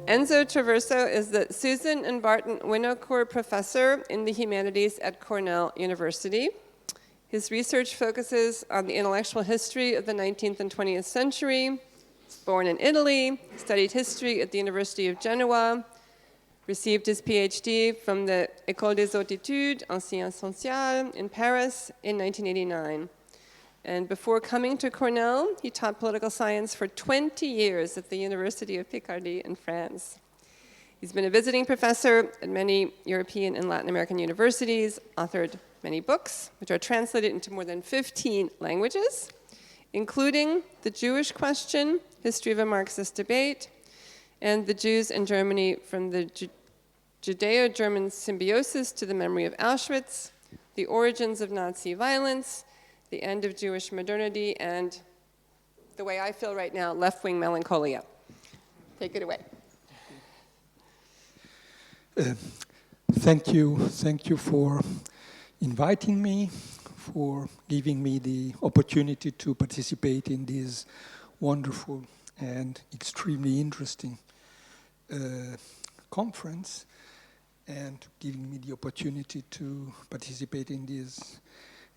Enzo Traverso is the Susan and Barton Winocour Professor in the Humanities at Cornell University. His research focuses on the intellectual history of the 19th and 20th century. He's born in Italy, studied history at the University of Genoa, received his PhD from the École des Hautes Études en Sciences Sociales in Paris in 1989. And before coming to Cornell, he taught political science for 20 years at the University of Picardy in France. He's been a visiting professor at many European and Latin American universities, authored many books, which are translated into more than 15 languages, including The Jewish Question, History of a Marxist Debate, and The Jews in Germany from the Judeo-German Symbiosis to the Memory of Auschwitz, The Origins of Nazi Violence, The End of Jewish Modernity, and the way I feel right now, left-wing melancholia. Take it away. Thank you for inviting me, for giving me the opportunity to participate in this wonderful and extremely interesting conference, and giving me the opportunity to participate in this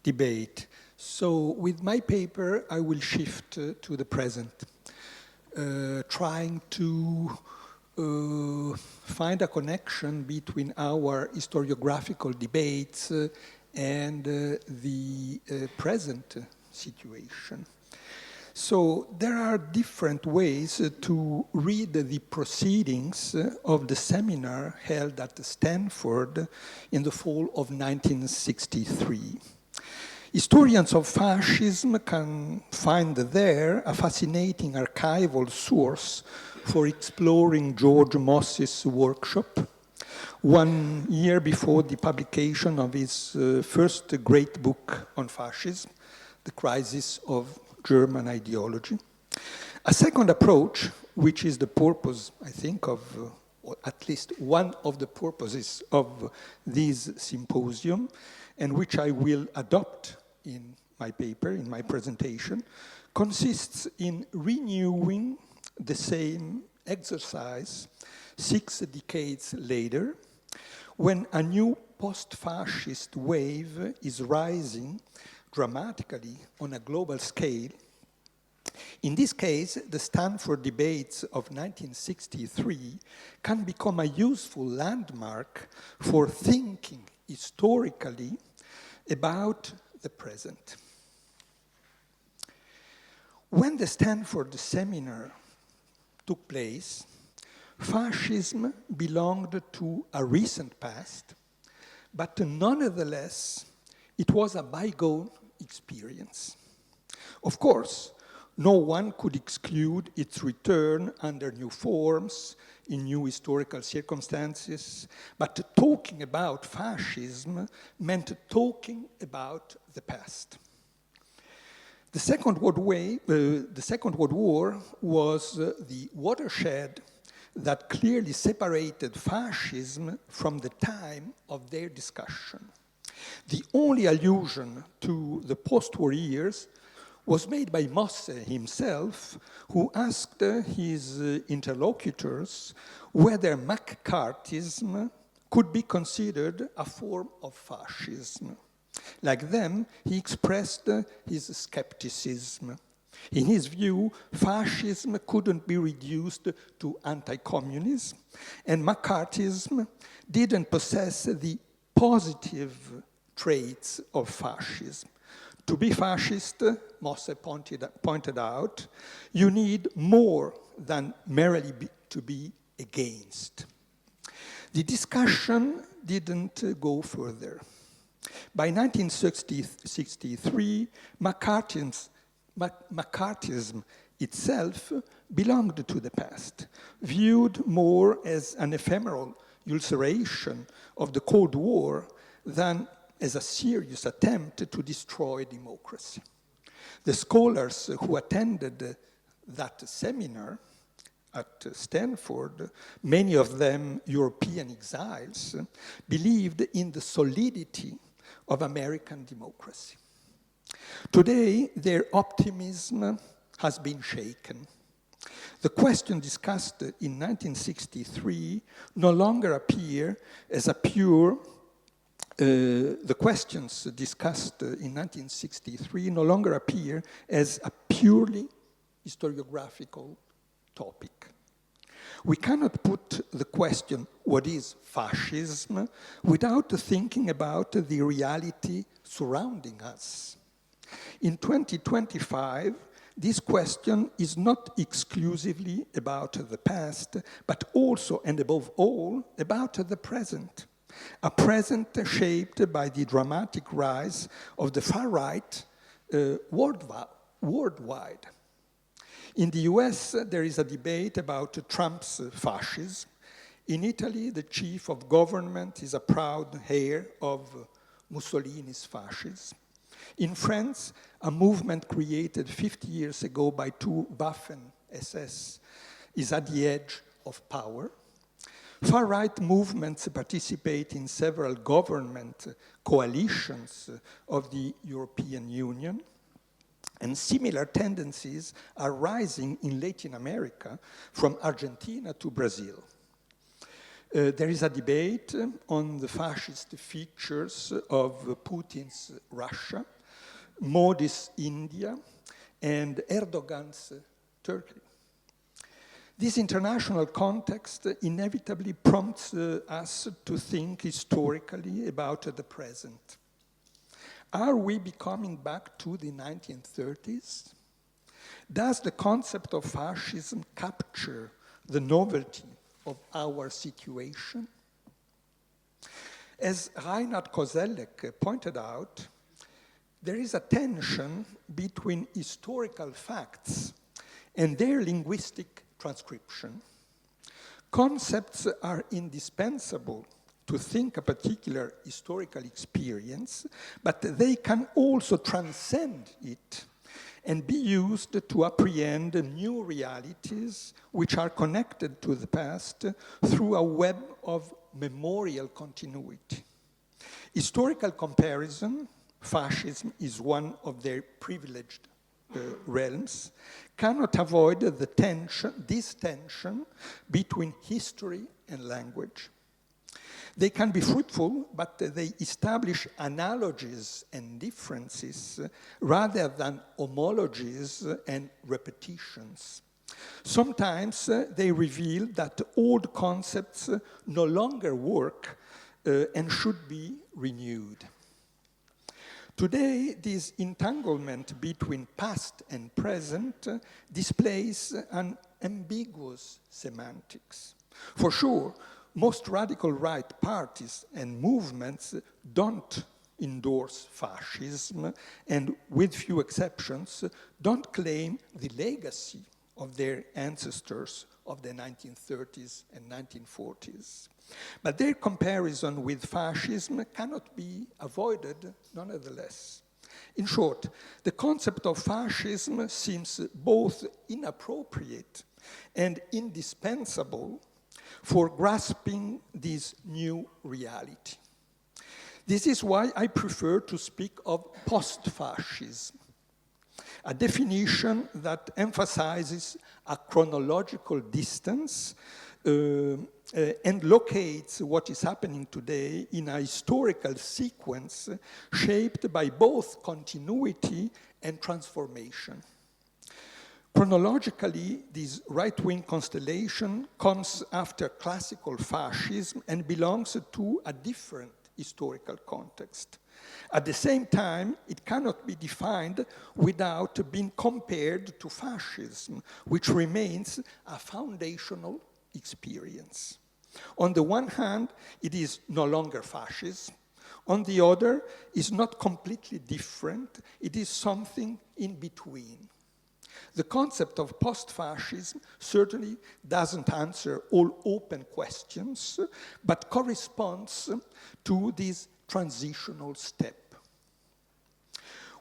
debate. So with my paper, I will shift to the present, trying to find a connection between our historiographical debates and the present situation. So there are different ways to read the proceedings of the seminar held at Stanford in the fall of 1963. Historians of fascism can find there a fascinating archival source for exploring George Mosse's workshop 1 year before the publication of his first great book on fascism, The Crisis of German Ideology. A second approach, which is the purpose, I think, of, or at least one of the purposes of this symposium, and which I will adopt in my paper, in my presentation, consists in renewing the same exercise 6 decades later, when a new post-fascist wave is rising dramatically on a global scale. In this case, the Stanford debates of 1963 can become a useful landmark for thinking historically about the present. When the Stanford seminar took place, fascism belonged to a recent past, but nonetheless, it was a bygone experience. Of course, no one could exclude its return under new forms, in new historical circumstances, but talking about fascism meant talking about the past. The Second World War was the watershed that clearly separated fascism from the time of their discussion. The only allusion to the post-war years was made by Mosse himself, who asked his interlocutors whether McCarthyism could be considered a form of fascism. Like them, he expressed his skepticism. In his view, fascism couldn't be reduced to anti-communism, and McCarthyism didn't possess the positive traits of fascism. To be fascist, Mosse pointed out, you need more than merely to be against. The discussion didn't go further. By 1963, McCarthyism itself belonged to the past, viewed more as an ephemeral ulceration of the Cold War than as a serious attempt to destroy democracy. The scholars who attended that seminar at Stanford, many of them European exiles, believed in the solidity of American democracy. Today, their optimism has been shaken. The question discussed in 1963 no longer appear as a pure the questions discussed in 1963 no longer appear as a purely historiographical topic. We cannot put the question, what is fascism, without thinking about the reality surrounding us. In 2025, this question is not exclusively about the past, but also and above all about the present. A present shaped by the dramatic rise of the far right worldwide. In the US, there is a debate about Trump's fascism. In Italy, the chief of government is a proud heir of Mussolini's fascism. In France, a movement created 50 years ago by two Waffen-SS is at the edge of power. Far-right movements participate in several government coalitions of the European Union, and similar tendencies are rising in Latin America, from Argentina to Brazil. There is a debate on the fascist features of Putin's Russia, Modi's India, and Erdogan's Turkey. This international context inevitably prompts us to think historically about the present. Are we becoming back to the 1930s? Does the concept of fascism capture the novelty of our situation? As Reinhard Koselleck pointed out, there is a tension between historical facts and their linguistic transcription. Concepts are indispensable to think a particular historical experience, but they can also transcend it and be used to apprehend new realities which are connected to the past through a web of memorial continuity. Historical comparison, fascism is one of their privileged realms, cannot avoid this tension between history and language. They can be fruitful, but they establish analogies and differences rather than homologies and repetitions. Sometimes they reveal that old concepts no longer work and should be renewed. Today, this entanglement between past and present displays an ambiguous semantics. For sure, most radical right parties and movements don't endorse fascism and, with few exceptions, don't claim the legacy of their ancestors of the 1930s and 1940s. But their comparison with fascism cannot be avoided nonetheless. In short, the concept of fascism seems both inappropriate and indispensable for grasping this new reality. This is why I prefer to speak of post-fascism, a definition that emphasizes a chronological distance and locates what is happening today in a historical sequence shaped by both continuity and transformation. Chronologically, this right-wing constellation comes after classical fascism and belongs to a different historical context. At the same time, it cannot be defined without being compared to fascism, which remains a foundational experience. On the one hand, it is no longer fascism. On the other, it's not completely different. It is something in between. The concept of post-fascism certainly doesn't answer all open questions, but corresponds to this transitional step.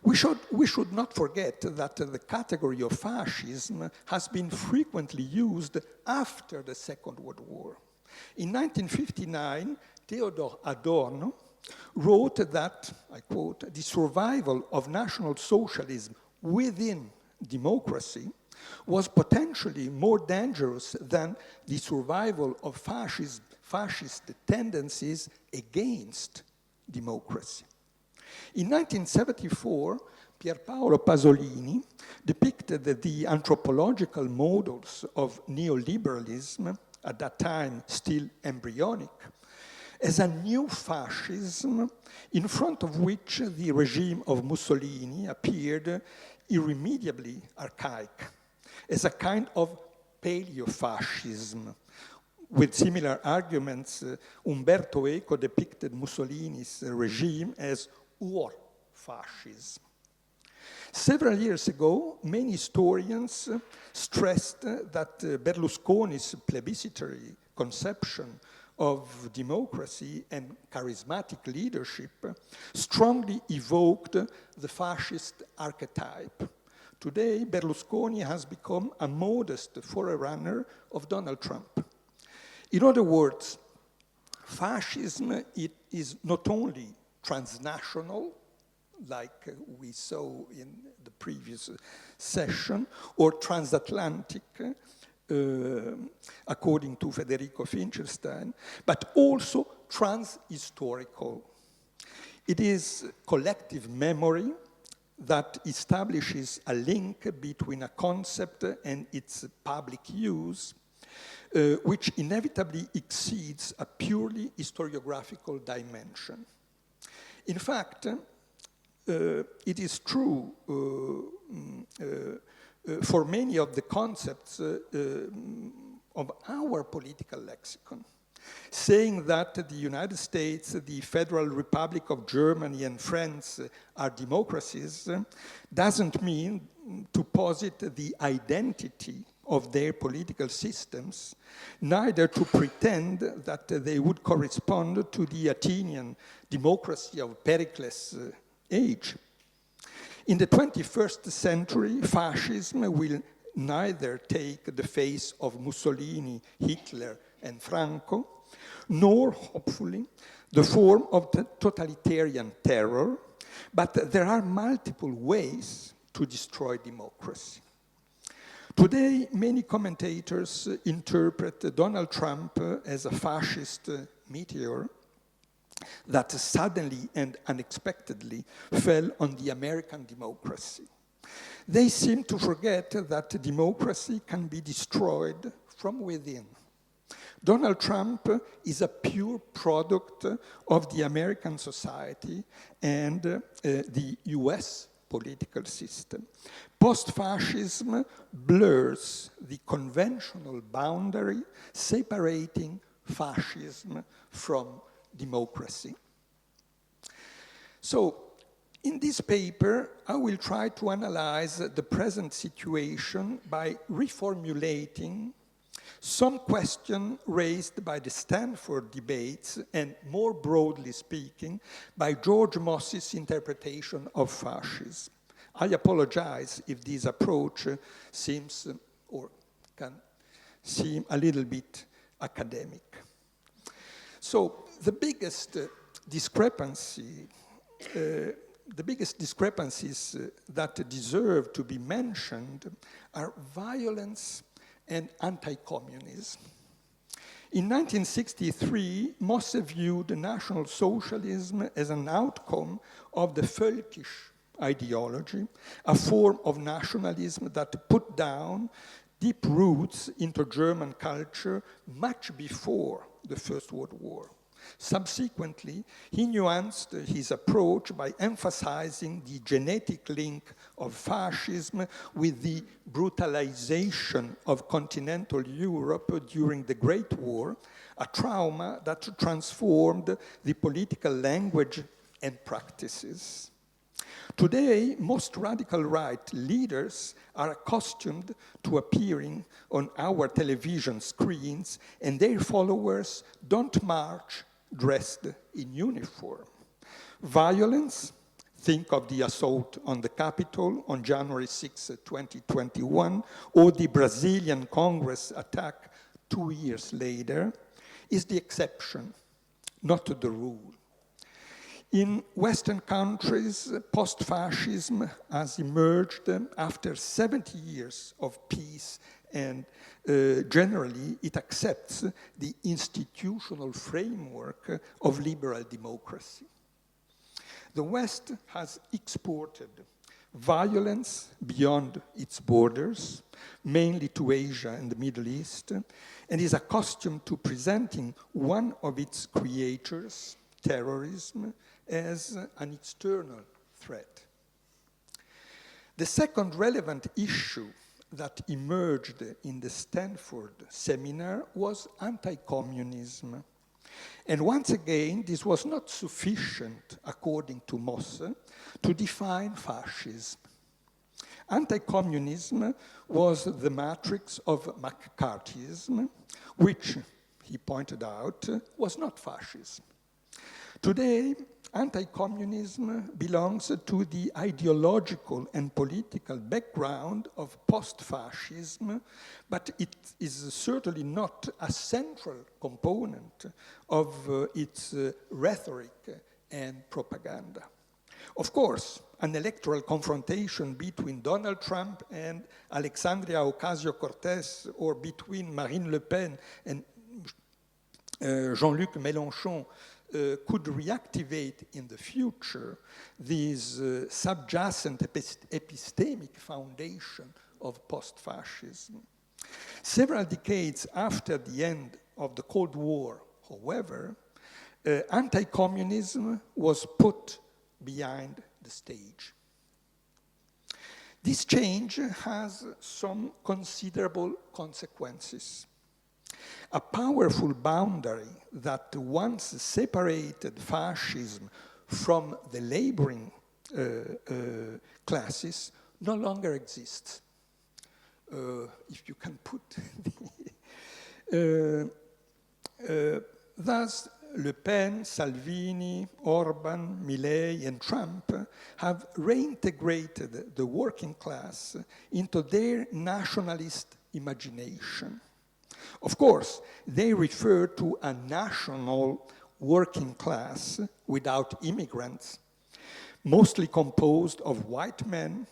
We should not forget that the category of fascism has been frequently used after the Second World War. In 1959, Theodor Adorno wrote that, I quote, "the survival of National Socialism within democracy was potentially more dangerous than the survival of fascist tendencies against democracy. In 1974, Pierpaolo Pasolini depicted the anthropological models of neoliberalism, at that time still embryonic, as a new fascism in front of which the regime of Mussolini appeared irremediably archaic, as a kind of paleo-fascism. With similar arguments, Umberto Eco depicted Mussolini's regime as war fascism. Several years ago, many historians stressed that Berlusconi's plebiscitary conception of democracy and charismatic leadership strongly evoked the fascist archetype. Today, Berlusconi has become a modest forerunner of Donald Trump. In other words, fascism it is not only transnational, like we saw in the previous session, or transatlantic, according to Federico Finkelstein, but also transhistorical. It is collective memory that establishes a link between a concept and its public use, which inevitably exceeds a purely historiographical dimension. In fact, it is true for many of the concepts of our political lexicon. Saying that the United States, the Federal Republic of Germany, and France are democracies doesn't mean to posit the identity of their political systems, neither to pretend that they would correspond to the Athenian democracy of Pericles' age. In the 21st century, fascism will neither take the face of Mussolini, Hitler, and Franco, nor, hopefully, the form of totalitarian terror, but there are multiple ways to destroy democracy. Today, many commentators interpret Donald Trump as a fascist meteor that suddenly and unexpectedly fell on the American democracy. They seem to forget that democracy can be destroyed from within. Donald Trump is a pure product of the American society and the US political system. Post-fascism blurs the conventional boundary separating fascism from democracy. So, in this paper, I will try to analyze the present situation by reformulating some questions raised by the Stanford debates and, more broadly speaking, by George Mosse's interpretation of fascism. I apologize if this approach seems or can seem a little bit academic. So the biggest discrepancies that deserve to be mentioned are violence and anti-communism. In 1963, Mosse viewed National Socialism as an outcome of the Völkisch ideology, a form of nationalism that put down deep roots into German culture much before the First World War. Subsequently, he nuanced his approach by emphasizing the genetic link of fascism with the brutalization of continental Europe during the Great War, a trauma that transformed the political language and practices. Today, most radical right leaders are accustomed to appearing on our television screens, and their followers don't march dressed in uniform. Violence, think of the assault on the Capitol on January 6, 2021, or the Brazilian Congress attack 2 years later, is the exception, not the rule. In Western countries, post-fascism has emerged after 70 years of peace, and generally it accepts the institutional framework of liberal democracy. The West has exported violence beyond its borders, mainly to Asia and the Middle East, and is accustomed to presenting one of its creators, terrorism, as an external threat. The second relevant issue that emerged in the Stanford seminar was anti-communism. And once again, this was not sufficient, according to Mosse, to define fascism. Anti-communism was the matrix of McCarthyism, which, he pointed out, was not fascism. Today, anti-communism belongs to the ideological and political background of post-fascism, but it is certainly not a central component of its rhetoric and propaganda. Of course, an electoral confrontation between Donald Trump and Alexandria Ocasio-Cortez, or between Marine Le Pen and Jean-Luc Mélenchon, could reactivate in the future this subjacent epistemic foundation of post-fascism. Several decades after the end of the Cold War, however, anti-communism was put behind the stage. This change has some considerable consequences. A powerful boundary that once separated fascism from the laboring classes no longer exists. If you can put thus, Le Pen, Salvini, Orban, Milei, and Trump have reintegrated the working class into their nationalist imagination. Of course, they refer to a national working class without immigrants, mostly composed of white men,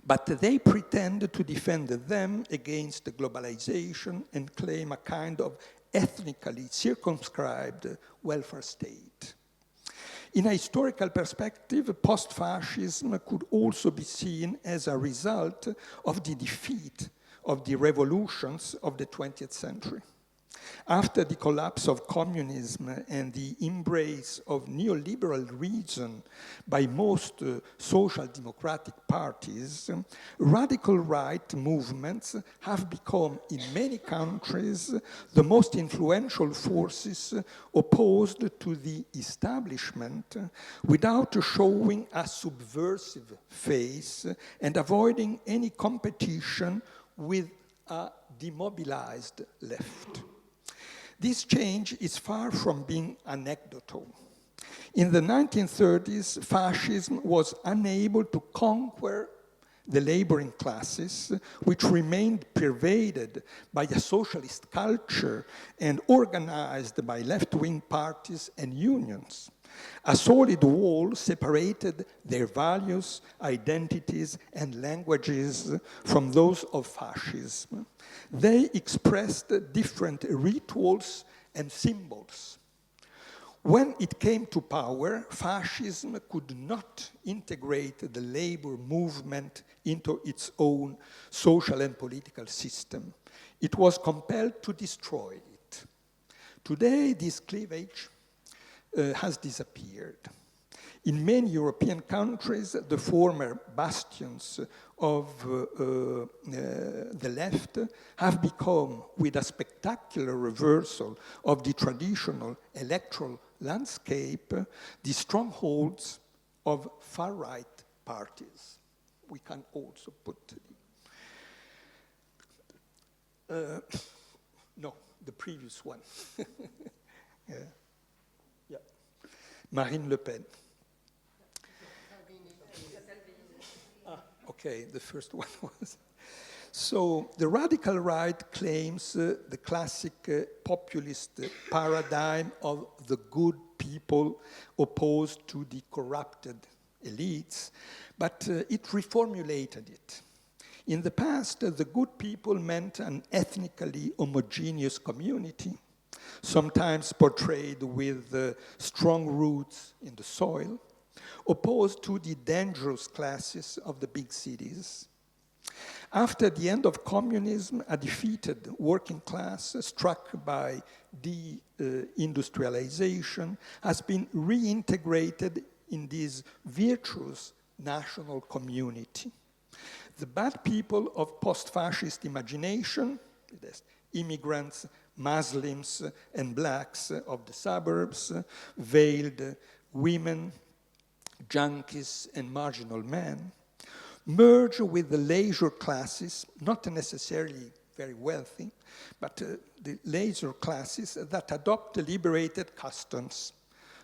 but they pretend to defend them against globalization and claim a kind of ethnically circumscribed welfare state. In a historical perspective, post-fascism could also be seen as a result of the defeat of the revolutions of the 20th century. After the collapse of communism and the embrace of neoliberal reason by most social democratic parties, radical right movements have become, in many countries, the most influential forces opposed to the establishment without showing a subversive face and avoiding any competition with a demobilized left. This change is far from being anecdotal. In the 1930s, fascism was unable to conquer the laboring classes, which remained pervaded by a socialist culture and organized by left-wing parties and unions. A solid wall separated their values, identities, and languages from those of fascism. They expressed different rituals and symbols. When it came to power, fascism could not integrate the labor movement into its own social and political system. It was compelled to destroy it. Today, this cleavage has disappeared. In many European countries, the former bastions of the left have become, with a spectacular reversal of the traditional electoral landscape, the strongholds of far-right parties. We can also put no, the previous one. Yeah. Marine Le Pen. Okay, the first one was. So the radical right claims the classic populist paradigm of the good people. people opposed to the corrupted elites, but it reformulated it. In the past, the good people meant an ethnically homogeneous community, sometimes portrayed with strong roots in the soil, opposed to the dangerous classes of the big cities. After the end of communism, a defeated working class struck by deindustrialization has been reintegrated in this virtuous national community. The bad people of post-fascist imagination, immigrants, Muslims, and blacks of the suburbs, veiled women, junkies, and marginal men, merge with the leisure classes, not necessarily very wealthy, but the leisure classes that adopt liberated customs.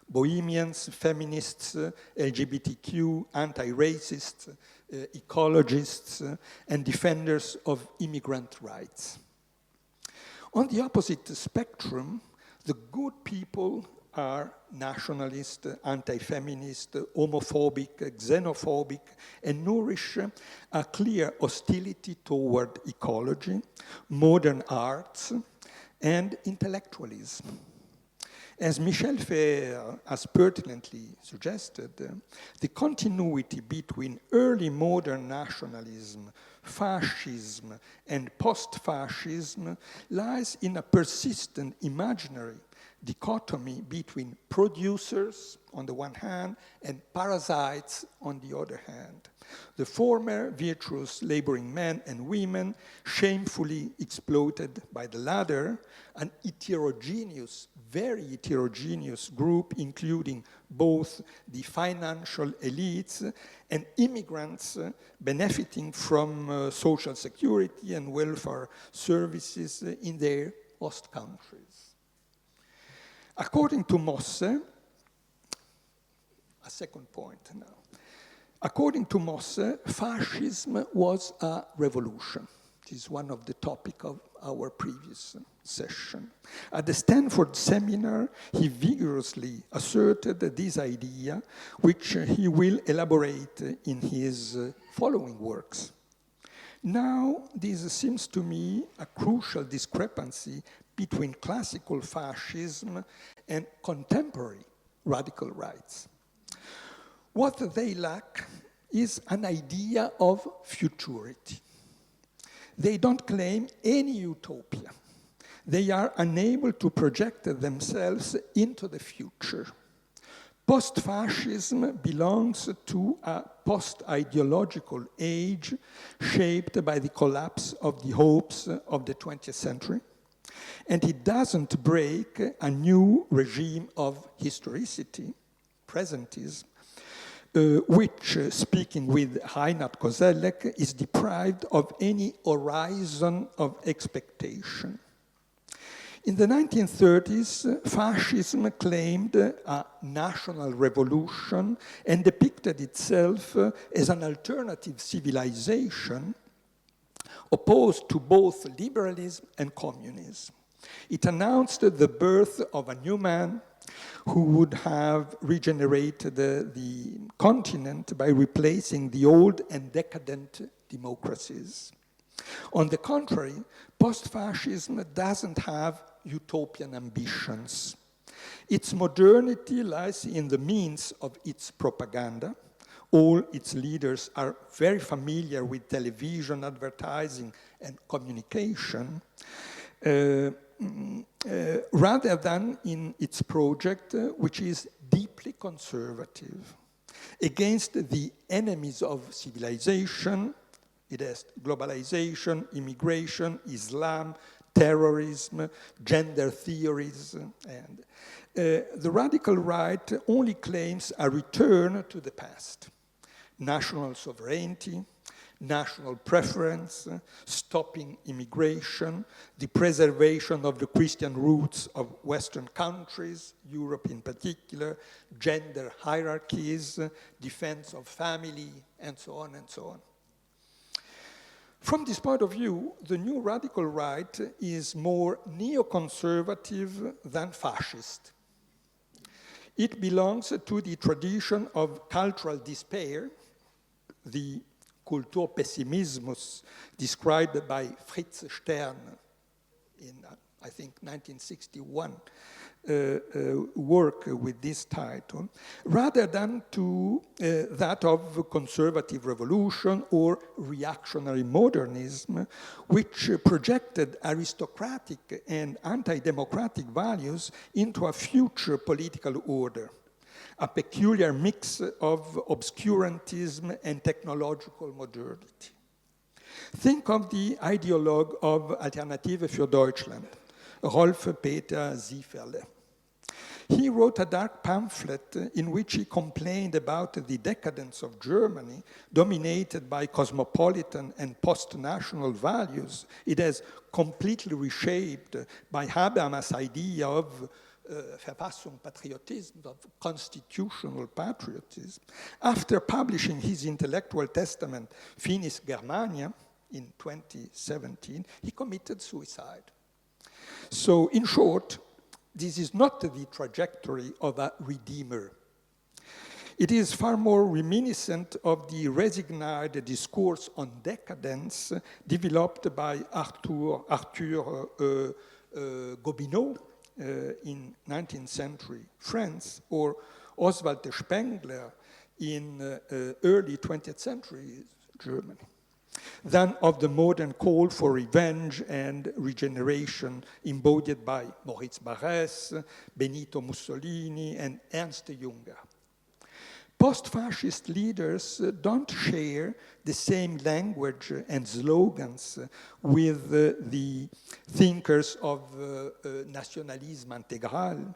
Bohemians, feminists, LGBTQ, anti-racists, ecologists, and defenders of immigrant rights. On the opposite spectrum, the good people are nationalist, anti-feminist, homophobic, xenophobic, and nourish a clear hostility toward ecology, modern arts, and intellectualism. As Michel Fer has pertinently suggested, the continuity between early modern nationalism, fascism, and post-fascism lies in a persistent imaginary dichotomy between producers on the one hand and parasites on the other hand. The former virtuous laboring men and women shamefully exploited by the latter, an heterogeneous, very heterogeneous group including both the financial elites and immigrants benefiting from social security and welfare services in their host countries. According to Mosse, a second point now. According to Mosse, fascism was a revolution. This is one of the topics of our previous session. At the Stanford seminar, he vigorously asserted this idea, which he will elaborate in his following works. Now, this seems to me a crucial discrepancy between classical fascism and contemporary radical rights. What they lack is an idea of futurity. They don't claim any utopia. They are unable to project themselves into the future. Post-fascism belongs to a post-ideological age shaped by the collapse of the hopes of the 20th century, and it doesn't break a new regime of historicity, presentism, which, speaking with Reinhard Koselleck, is deprived of any horizon of expectation. In the 1930s, fascism claimed a national revolution and depicted itself as an alternative civilization opposed to both liberalism and communism. It announced the birth of a new man who would have regenerated the continent by replacing the old and decadent democracies. On the contrary, post-fascism doesn't have utopian ambitions. Its modernity lies in the means of its propaganda. All its leaders are very familiar with television, advertising, and communication, rather than in its project, which is deeply conservative. Against the enemies of civilization, it has globalization, immigration, Islam, terrorism, gender theories, and the radical right only claims a return to the past. National sovereignty, national preference, stopping immigration, the preservation of the Christian roots of Western countries, Europe in particular, gender hierarchies, defense of family, and so on and so on. From this point of view, the new radical right is more neoconservative than fascist. It belongs to the tradition of cultural despair, the Kulturpessimismus described by Fritz Stern in, I think, 1961, work with this title, rather than to that of conservative revolution or reactionary modernism, which projected aristocratic and anti-democratic values into a future political order, a peculiar mix of obscurantism and technological modernity. Think of the ideologue of Alternative für Deutschland, Rolf Peter Zieferle. He wrote a dark pamphlet in which he complained about the decadence of Germany, dominated by cosmopolitan and post-national values. It has completely reshaped by Habermas' idea of Verfassung Patriotism, of constitutional patriotism. After publishing his intellectual testament, Finis Germania, in 2017, he committed suicide. So, in short, this is not the trajectory of a redeemer. It is far more reminiscent of the resigned discourse on decadence developed by Arthur Gobineau in 19th century France, or Oswald Spengler in early 20th century Germany, than of the modern call for revenge and regeneration embodied by Moritz Barrès, Benito Mussolini, and Ernst Jünger. Post-fascist leaders don't share the same language and slogans with the thinkers of nationalisme intégral,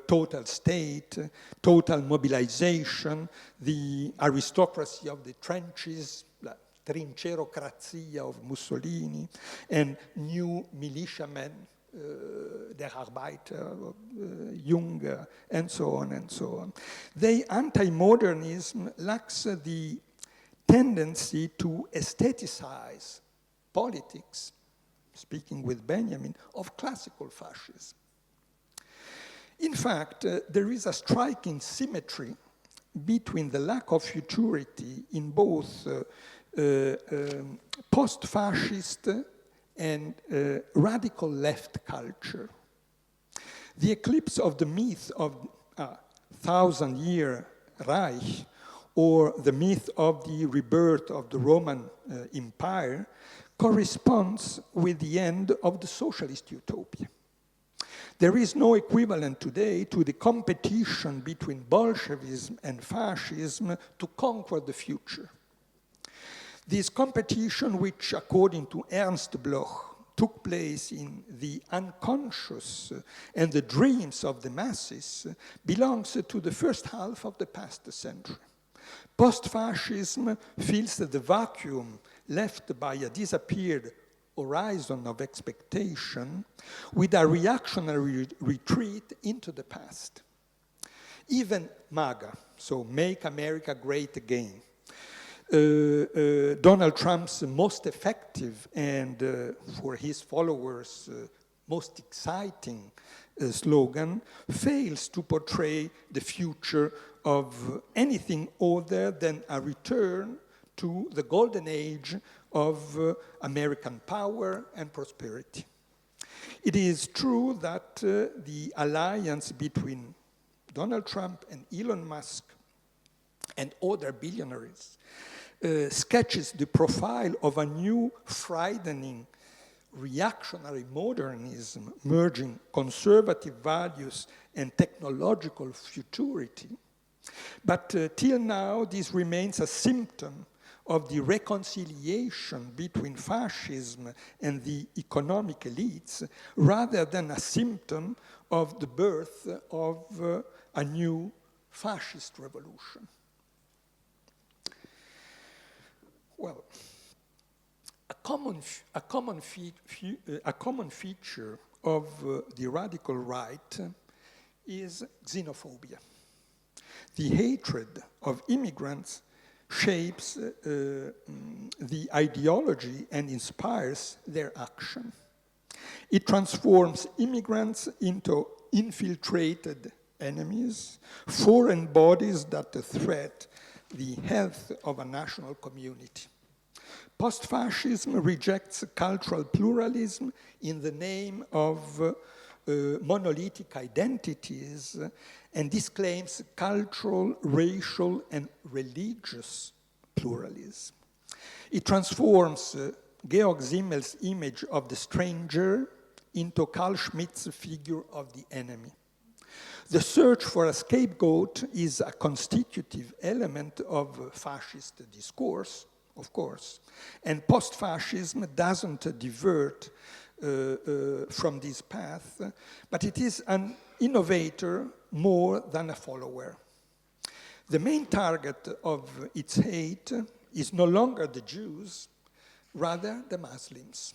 total state, total mobilization, the aristocracy of the trenches, trincherocrazia of Mussolini, and new militiamen, der Arbeiter, Jünger, and so on and so on. The anti-modernism lacks the tendency to aestheticize politics, speaking with Benjamin, of classical fascism. In fact, there is a striking symmetry between the lack of futurity in both post-fascist and radical left culture. The eclipse of the myth of a thousand-year Reich, or the myth of the rebirth of the Roman Empire, corresponds with the end of the socialist utopia. There is no equivalent today to the competition between Bolshevism and fascism to conquer the future. This competition, which, according to Ernst Bloch, took place in the unconscious and the dreams of the masses, belongs to the first half of the past century. Post-fascism fills the vacuum left by a disappeared horizon of expectation with a reactionary retreat into the past. Even MAGA, so Make America Great Again, Donald Trump's most effective and, for his followers, most exciting slogan, fails to portray the future of anything other than a return to the golden age of American power and prosperity. It is true that the alliance between Donald Trump and Elon Musk and other billionaires sketches the profile of a new, frightening, reactionary modernism merging conservative values and technological futurity. But till now, this remains a symptom of the reconciliation between fascism and the economic elites, rather than a symptom of the birth of a new fascist revolution. Well, a common feature of the radical right is xenophobia. The hatred of immigrants shapes the ideology and inspires their action. It transforms immigrants into infiltrated enemies, foreign bodies that threat the health of a national community. Post-fascism rejects cultural pluralism in the name of monolithic identities and disclaims cultural, racial, and religious pluralism. It transforms Georg Simmel's image of the stranger into Carl Schmitt's figure of the enemy. The search for a scapegoat is a constitutive element of fascist discourse, of course, and post-fascism doesn't divert from this path, but it is an innovator more than a follower. The main target of its hate is no longer the Jews, rather the Muslims.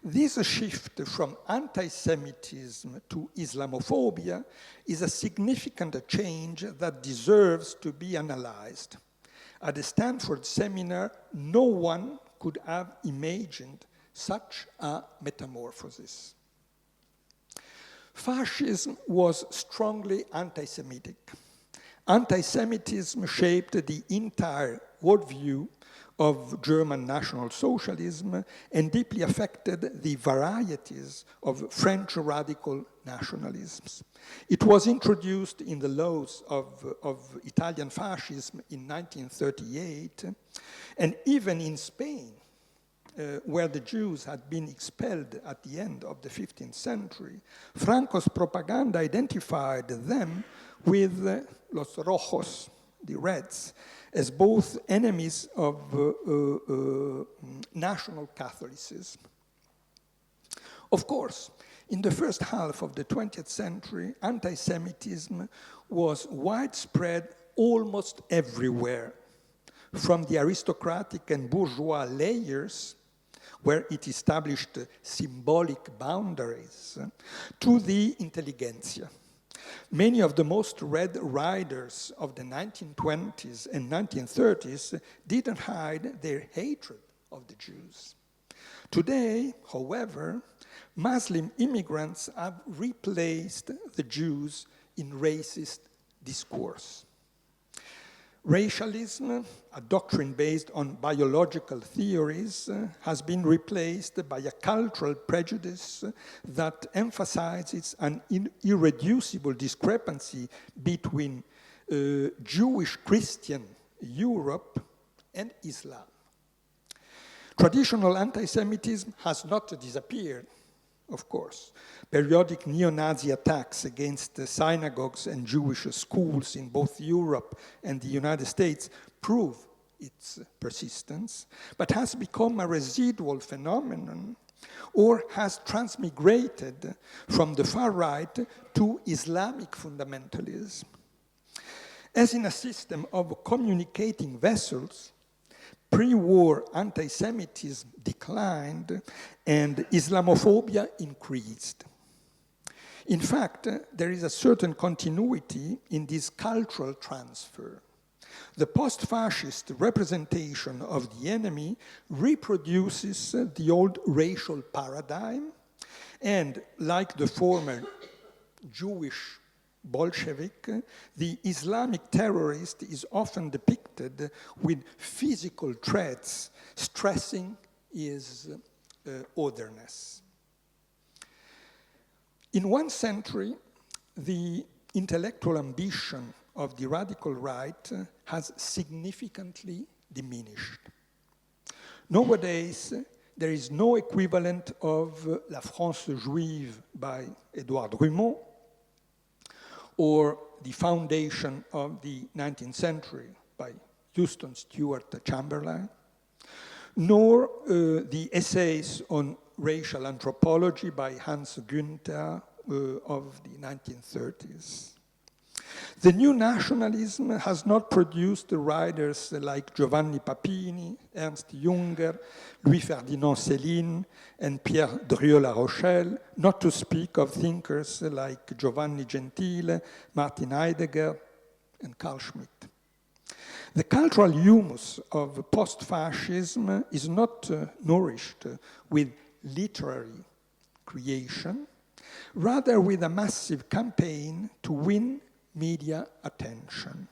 This shift from anti-Semitism to Islamophobia is a significant change that deserves to be analyzed. At the Stanford seminar, no one could have imagined such a metamorphosis. Fascism was strongly anti-Semitic. Anti-Semitism shaped the entire worldview of German National Socialism and deeply affected the varieties of French radical nationalisms. It was introduced in the laws of Italian fascism in 1938, and even in Spain, where the Jews had been expelled at the end of the 15th century, Franco's propaganda identified them with los rojos, the Reds, as both enemies of national Catholicism. Of course, in the first half of the 20th century, anti-Semitism was widespread almost everywhere, from the aristocratic and bourgeois layers, where it established symbolic boundaries, to the intelligentsia. Many of the most Red Riders of the 1920s and 1930s didn't hide their hatred of the Jews. Today, however, Muslim immigrants have replaced the Jews in racist discourse. Racialism, a doctrine based on biological theories, has been replaced by a cultural prejudice that emphasizes an irreducible discrepancy between Jewish Christian Europe and Islam. Traditional anti-Semitism has not disappeared, of course. Periodic neo-Nazi attacks against the synagogues and Jewish schools in both Europe and the United States prove its persistence, but has become a residual phenomenon or has transmigrated from the far right to Islamic fundamentalism. As in a system of communicating vessels, pre-war anti-Semitism declined and Islamophobia increased. In fact, there is a certain continuity in this cultural transfer. The post-fascist representation of the enemy reproduces the old racial paradigm, and like the former Jewish Bolshevik, the Islamic terrorist is often depicted with physical threats, stressing his otherness. In one century, the intellectual ambition of the radical right has significantly diminished. Nowadays, there is no equivalent of La France Juive by Édouard Drummond, or The Foundation of the 19th Century by Houston Stewart Chamberlain, nor the essays on racial anthropology by Hans Günther of the 1930s. The new nationalism has not produced writers like Giovanni Papini, Ernst Junger, Louis-Ferdinand Céline, and Pierre Drieux-La Rochelle, not to speak of thinkers like Giovanni Gentile, Martin Heidegger, and Carl Schmitt. The cultural humus of post-fascism is not nourished with literary creation, rather with a massive campaign to win media attention.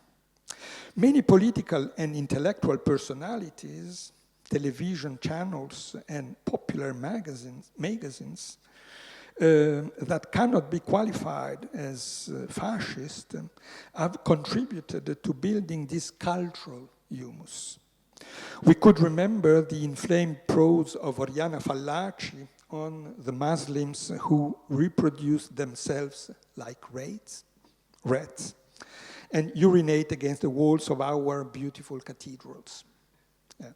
Many political and intellectual personalities, television channels, and popular magazines that cannot be qualified as fascist have contributed to building this cultural humus. We could remember the inflamed prose of Oriana Fallaci on the Muslims who reproduce themselves like rats, and urinate against the walls of our beautiful cathedrals. Yeah.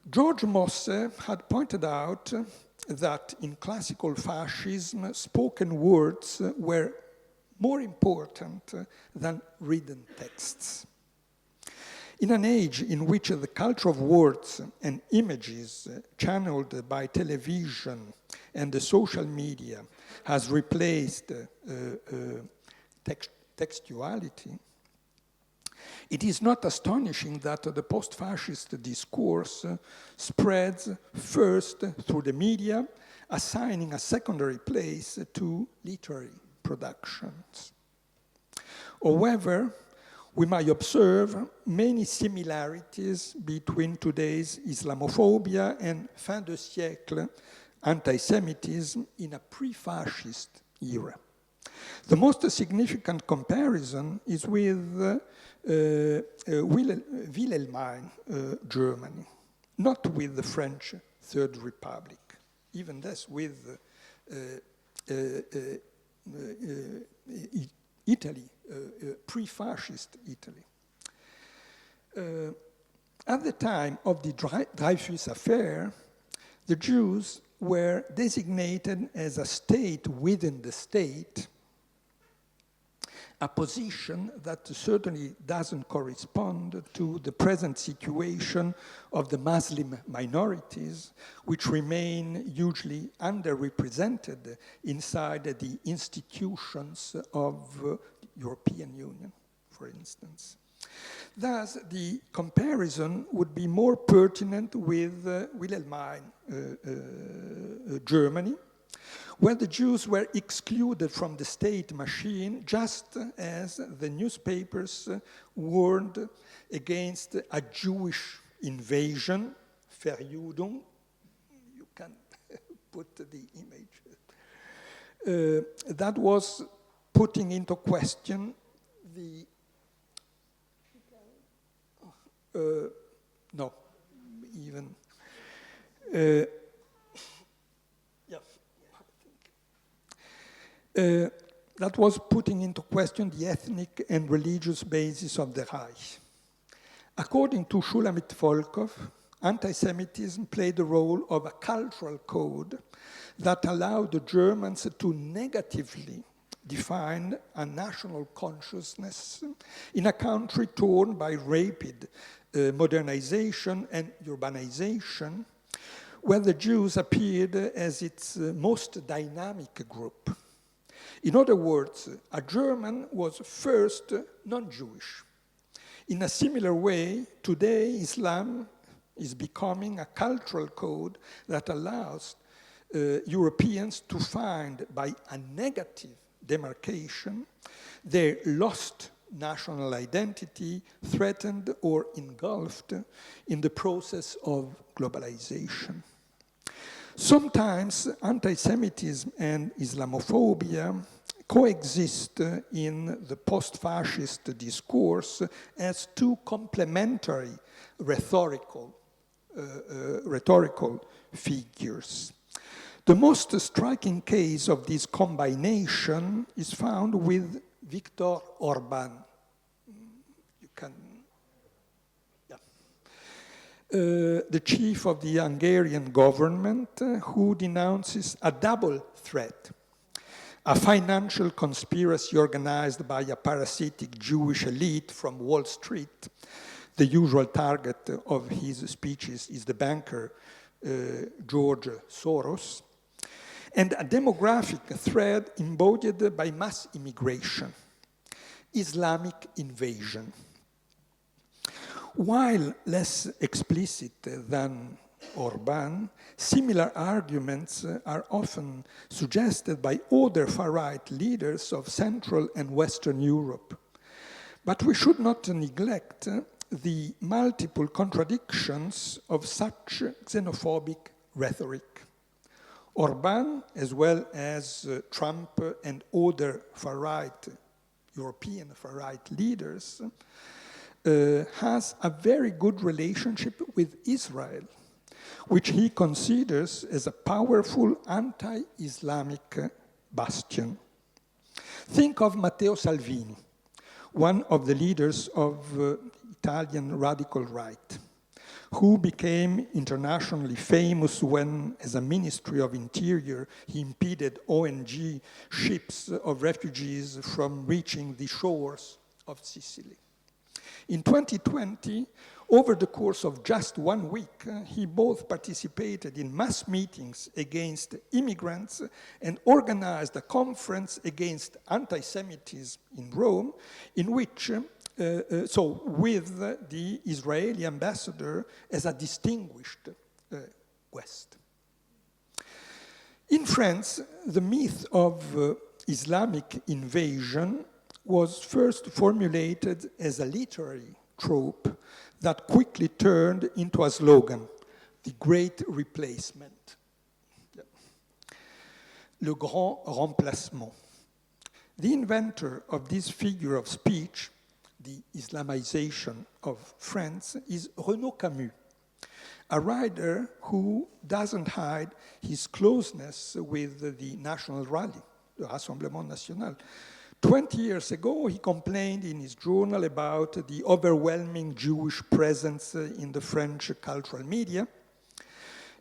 George Mosse had pointed out that in classical fascism, spoken words were more important than written texts. In an age in which the culture of words and images channeled by television and the social media has replaced textuality, it is not astonishing that the post-fascist discourse spreads first through the media, assigning a secondary place to literary productions. However, we might observe many similarities between today's Islamophobia and fin de siècle anti-Semitism in a pre-fascist era. The most significant comparison is with Wilhelmine Germany, not with the French Third Republic, even less with Italy, pre-fascist Italy. At the time of the Dreyfus affair, the Jews were designated as a state within the state, a position that certainly doesn't correspond to the present situation of the Muslim minorities, which remain hugely underrepresented inside the institutions of the European Union, for instance. Thus, the comparison would be more pertinent with Wilhelmine Germany, where the Jews were excluded from the state machine, just as the newspapers warned against a Jewish invasion, Verjudung. You can put the image. That was putting into question the that was putting into question the ethnic and religious basis of the Reich. According to Shulamit Volkov, anti-Semitism played the role of a cultural code that allowed the Germans to negatively define a national consciousness in a country torn by rapid modernization and urbanization, where the Jews appeared as its most dynamic group. In other words, a German was first non-Jewish. In a similar way, today Islam is becoming a cultural code that allows Europeans to find, by a negative demarcation, their lost national identity threatened or engulfed in the process of globalization. Sometimes anti-Semitism and Islamophobia coexist in the post-fascist discourse as two complementary rhetorical figures. The most striking case of this combination is found with Viktor Orban. You can, the chief of the Hungarian government, who denounces a double threat: a financial conspiracy organized by a parasitic Jewish elite from Wall Street. The usual target of his speeches is the banker George Soros, and a demographic threat embodied by mass immigration, Islamic invasion. While less explicit than Orban, similar arguments are often suggested by other far-right leaders of Central and Western Europe. But we should not neglect the multiple contradictions of such xenophobic rhetoric. Orban, as well as Trump and other far-right, European far-right leaders, has a very good relationship with Israel, which he considers as a powerful anti-Islamic bastion. Think of Matteo Salvini, one of the leaders of Italian radical right, who became internationally famous when, as a Ministry of Interior, he impeded ONG ships of refugees from reaching the shores of Sicily. In 2020, over the course of just 1 week, he both participated in mass meetings against immigrants and organized a conference against anti-Semitism in Rome, in which, with the Israeli ambassador as a distinguished guest. In France, the myth of Islamic invasion was first formulated as a literary trope that quickly turned into a slogan, the Great Replacement. Le Grand Remplacement. The inventor of this figure of speech, the Islamization of France, is Renato Camus, a writer who doesn't hide his closeness with the National Rally, the Rassemblement National. 20 years ago, he complained in his journal about the overwhelming Jewish presence in the French cultural media.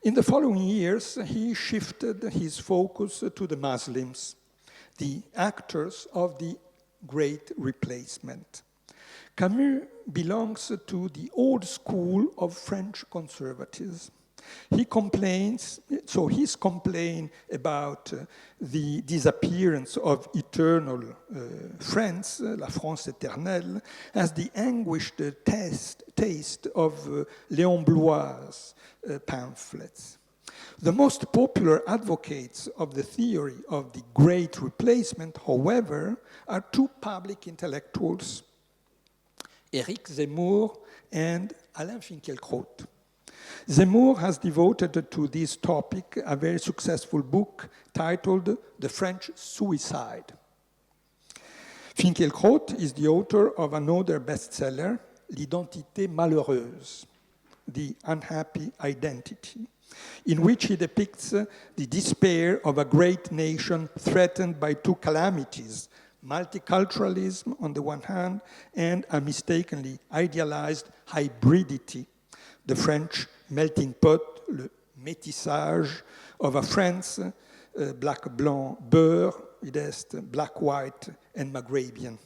In the following years, he shifted his focus to the Muslims, the actors of the Great Replacement. Camus belongs to the old school of French conservatives. His complaint about the disappearance of eternal France, la France éternelle, has the anguished taste of Léon Bloy's pamphlets. The most popular advocates of the theory of the Great Replacement, however, are two public intellectuals, Éric Zemmour and Alain Finkielkraut. Zemmour has devoted to this topic a very successful book titled The French Suicide. Finkielkraut is the author of another bestseller, L'identité malheureuse, The Unhappy Identity, in which he depicts the despair of a great nation threatened by two calamities, multiculturalism on the one hand and a mistakenly idealized hybridity, the French melting pot, le métissage of a France, black-blanc beurre, it is black-white and Maghrebian.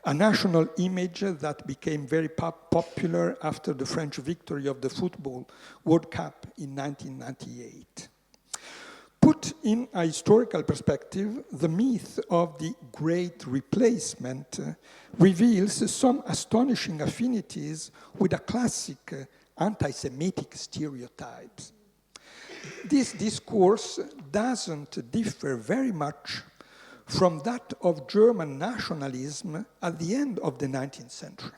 A national image that became very popular after the French victory of the Football World Cup in 1998. Put in a historical perspective, the myth of the Great Replacement reveals some astonishing affinities with a classic anti-Semitic stereotypes. This discourse doesn't differ very much from that of German nationalism at the end of the 19th century.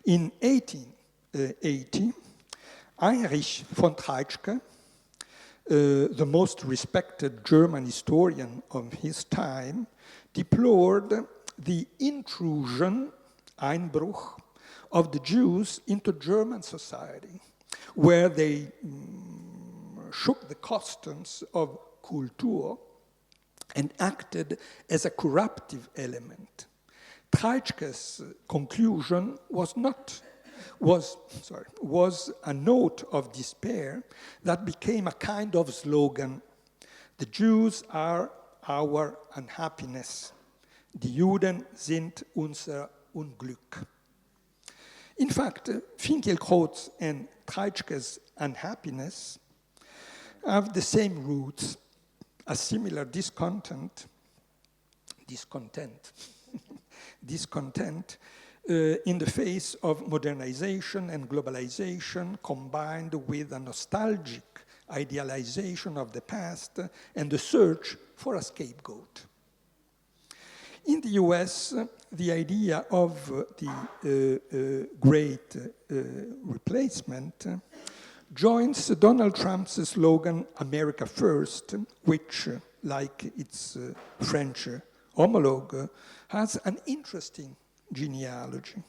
In 1880, Heinrich von Treitschke, the most respected German historian of his time, deplored the intrusion, Einbruch, of the Jews into German society, where they shook the customs of Kultur and acted as a corruptive element. Treitschke's conclusion was a note of despair that became a kind of slogan. The Jews are our unhappiness. Die Juden sind unser Unglück. In fact, Finkielkraut's and Treitschke's unhappiness have the same roots, a similar discontent in the face of modernization and globalization combined with a nostalgic idealization of the past and the search for a scapegoat. In the US, the idea of the great replacement joins Donald Trump's slogan, America First, which, like its French homologue, has an interesting genealogy.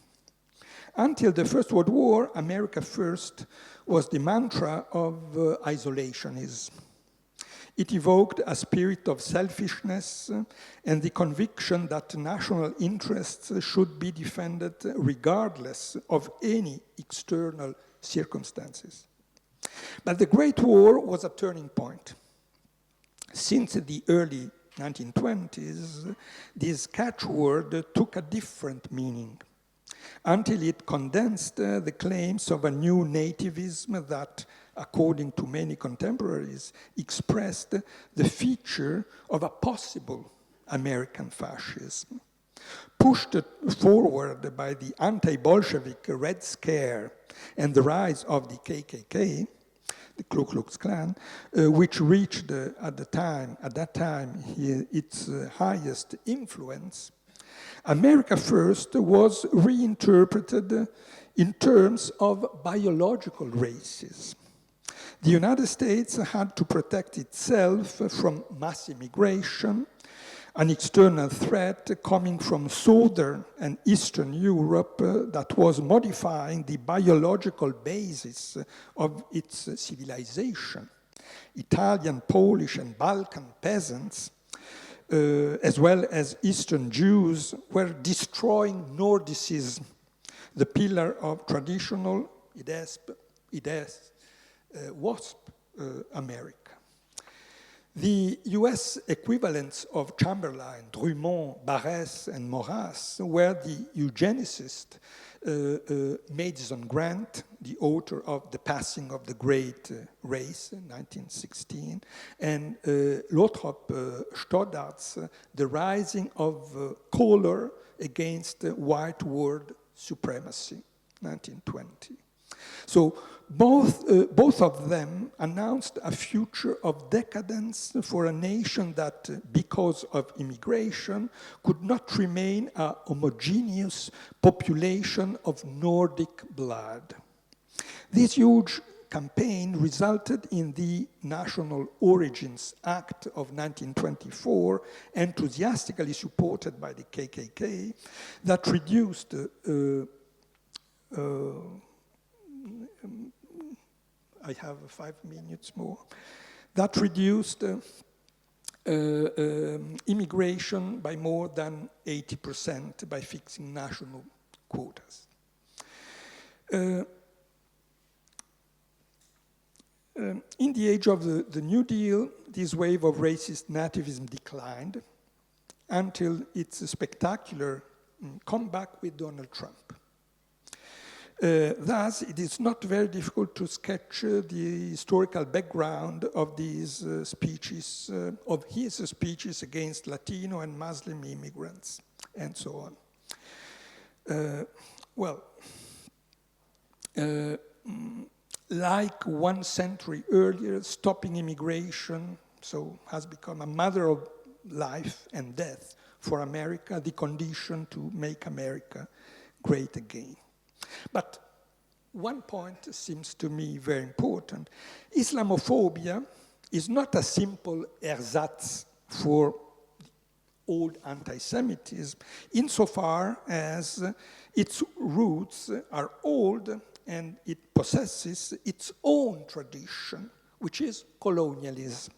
Until the First World War, America First was the mantra of isolationism. It evoked a spirit of selfishness and the conviction that national interests should be defended regardless of any external circumstances. But the Great War was a turning point. Since the early 1920s, this catchword took a different meaning, until it condensed the claims of a new nativism that, according to many contemporaries, expressed the feature of a possible American fascism. Pushed forward by the anti-Bolshevik Red Scare and the rise of the KKK, the Ku Klux Klan, which reached at that time its highest influence, America First was reinterpreted in terms of biological races. The United States had to protect itself from mass immigration, an external threat coming from Southern and Eastern Europe that was modifying the biological basis of its civilization. Italian, Polish, and Balkan peasants, as well as Eastern Jews, were destroying Nordicism, the pillar of traditional WASP America. The US equivalents of Chamberlain, Drummond, Barrès, and Maurras were the eugenicists Madison Grant, the author of The Passing of the Great Race, 1916, and Lothrop Stoddard's The Rising of Color Against White World Supremacy, 1920. So both of them announced a future of decadence for a nation that, because of immigration, could not remain a homogeneous population of Nordic blood. This huge campaign resulted in the National Origins Act of 1924, enthusiastically supported by the KKK, that reduced I have 5 minutes more. That reduced immigration by more than 80% by fixing national quotas. In the age of the New Deal, this wave of racist nativism declined until its spectacular comeback with Donald Trump. Thus, it is not very difficult to sketch the historical background of these speeches, of his speeches against Latino and Muslim immigrants, and so on. Like 1 century earlier, stopping immigration has become a matter of life and death for America, the condition to make America great again. But one point seems to me very important. Islamophobia is not a simple ersatz for old anti-Semitism, insofar as its roots are old and it possesses its own tradition, which is colonialism.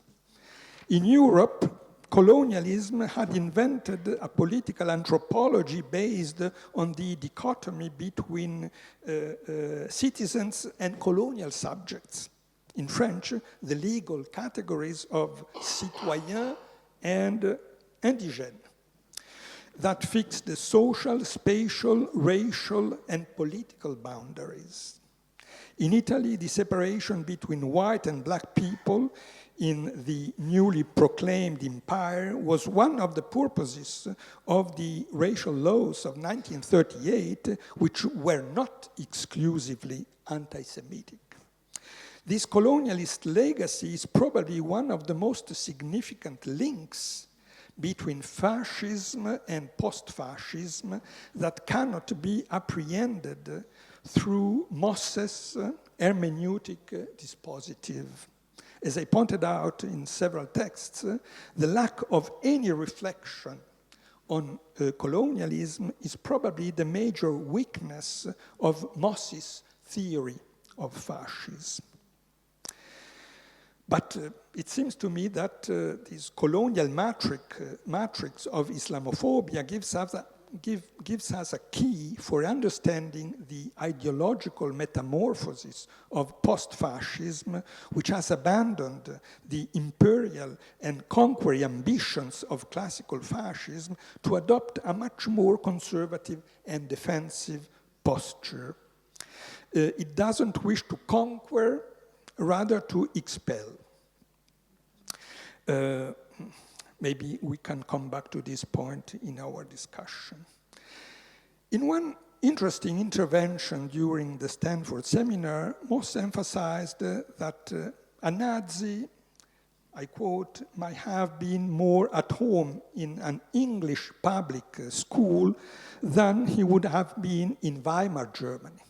In Europe, colonialism had invented a political anthropology based on the dichotomy between citizens and colonial subjects. In French, the legal categories of citoyen and indigène that fixed the social, spatial, racial, and political boundaries. In Italy, the separation between white and black people in the newly proclaimed empire was one of the purposes of the racial laws of 1938, which were not exclusively anti-Semitic. This colonialist legacy is probably one of the most significant links between fascism and post-fascism that cannot be apprehended through Mosse's hermeneutic dispositive. As I pointed out in several texts, the lack of any reflection on colonialism is probably the major weakness of Mosse's theory of fascism. But it seems to me that this colonial matrix of Islamophobia gives us a key for understanding the ideological metamorphosis of post-fascism, which has abandoned the imperial and conquering ambitions of classical fascism to adopt a much more conservative and defensive posture. It doesn't wish to conquer, rather to expel. Maybe we can come back to this point in our discussion. In one interesting intervention during the Stanford seminar, Mosse emphasized that a Nazi, I quote, might have been more at home in an English public school than he would have been in Weimar Germany.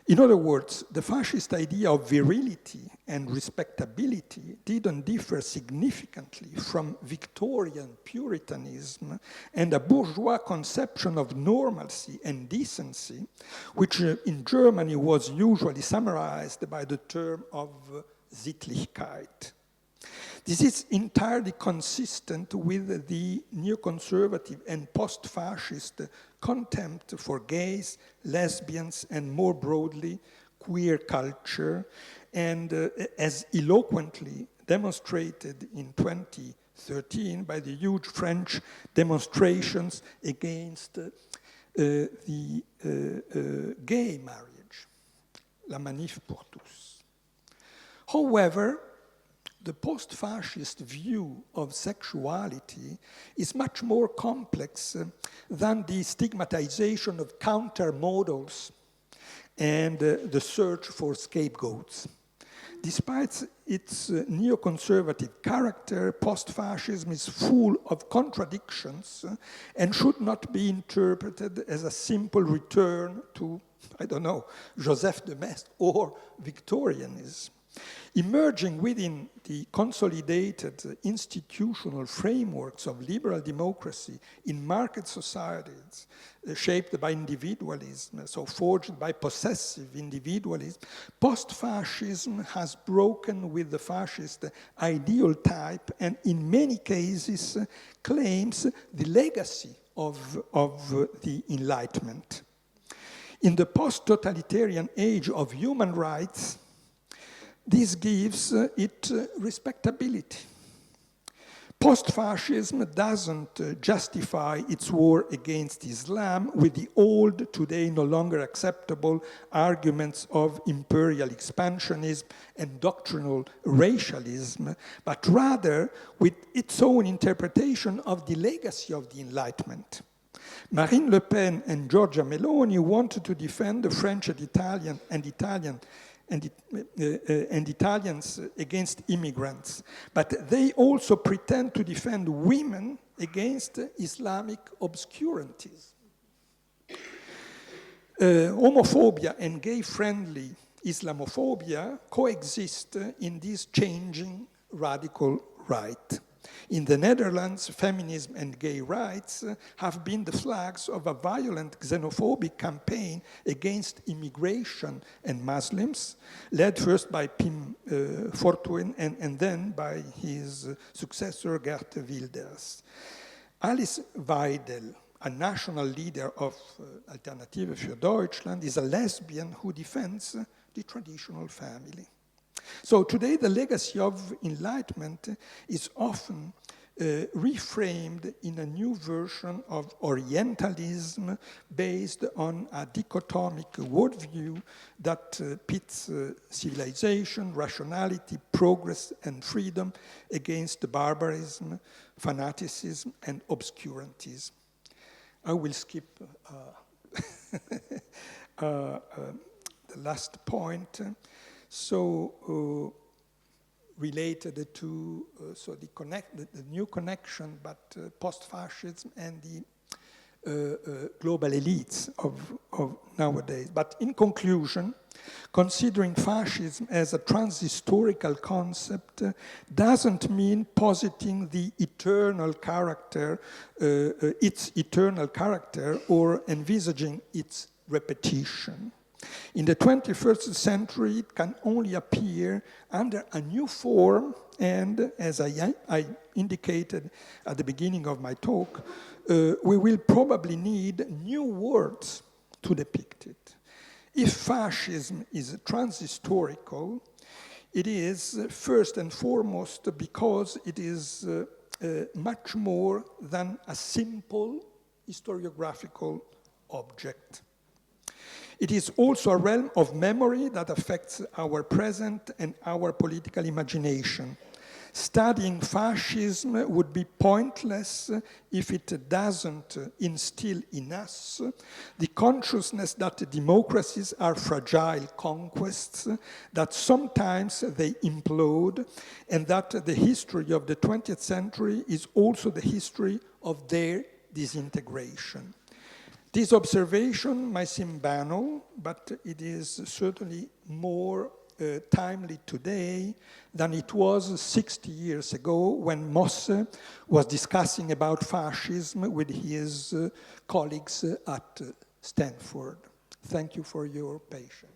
In other words, the fascist idea of virility and respectability didn't differ significantly from Victorian Puritanism and a bourgeois conception of normalcy and decency, which in Germany was usually summarized by the term of Sittlichkeit. This is entirely consistent with the neoconservative and post-fascist contempt for gays, lesbians, and more broadly, queer culture, and as eloquently demonstrated in 2013 by the huge French demonstrations against the gay marriage, la Manif pour tous. However, the post-fascist view of sexuality is much more complex than the stigmatization of counter-models and the search for scapegoats. Despite its neoconservative character, post-fascism is full of contradictions and should not be interpreted as a simple return to, I don't know, Joseph de Maistre or Victorianism. Emerging within the consolidated institutional frameworks of liberal democracy in market societies shaped by individualism, so forged by possessive individualism, post-fascism has broken with the fascist ideal type and in many cases claims the legacy of the Enlightenment. In the post-totalitarian age of human rights, this gives it respectability. Post-fascism doesn't justify its war against Islam with the old, today no longer acceptable arguments of imperial expansionism and doctrinal racialism, but rather with its own interpretation of the legacy of the Enlightenment. Marine Le Pen and Giorgia Meloni wanted to defend the French and Italians against immigrants, but they also pretend to defend women against Islamic obscurantism. Homophobia and gay-friendly Islamophobia coexist in this changing radical right. In the Netherlands, feminism and gay rights have been the flags of a violent xenophobic campaign against immigration and Muslims, led first by Pim Fortuyn and then by his successor Geert Wilders. Alice Weidel, a national leader of Alternative für Deutschland, is a lesbian who defends the traditional family. So today the legacy of Enlightenment is often reframed in a new version of Orientalism based on a dichotomic worldview that pits civilization, rationality, progress, and freedom against barbarism, fanaticism, and obscurantism. I will skip the last point. Related to the new connection, but post-fascism and the global elites of nowadays. But in conclusion, considering fascism as a transhistorical concept doesn't mean positing the eternal character, its eternal character, or envisaging its repetition. In the 21st century, it can only appear under a new form, and as I indicated at the beginning of my talk, we will probably need new words to depict it. If fascism is transhistorical, it is first and foremost because it is much more than a simple historiographical object. It is also a realm of memory that affects our present and our political imagination. Studying fascism would be pointless if it doesn't instill in us the consciousness that democracies are fragile conquests, that sometimes they implode, and that the history of the 20th century is also the history of their disintegration. This observation might seem banal, but it is certainly more timely today than it was 60 years ago when Mosse was discussing about fascism with his colleagues at Stanford. Thank you for your patience.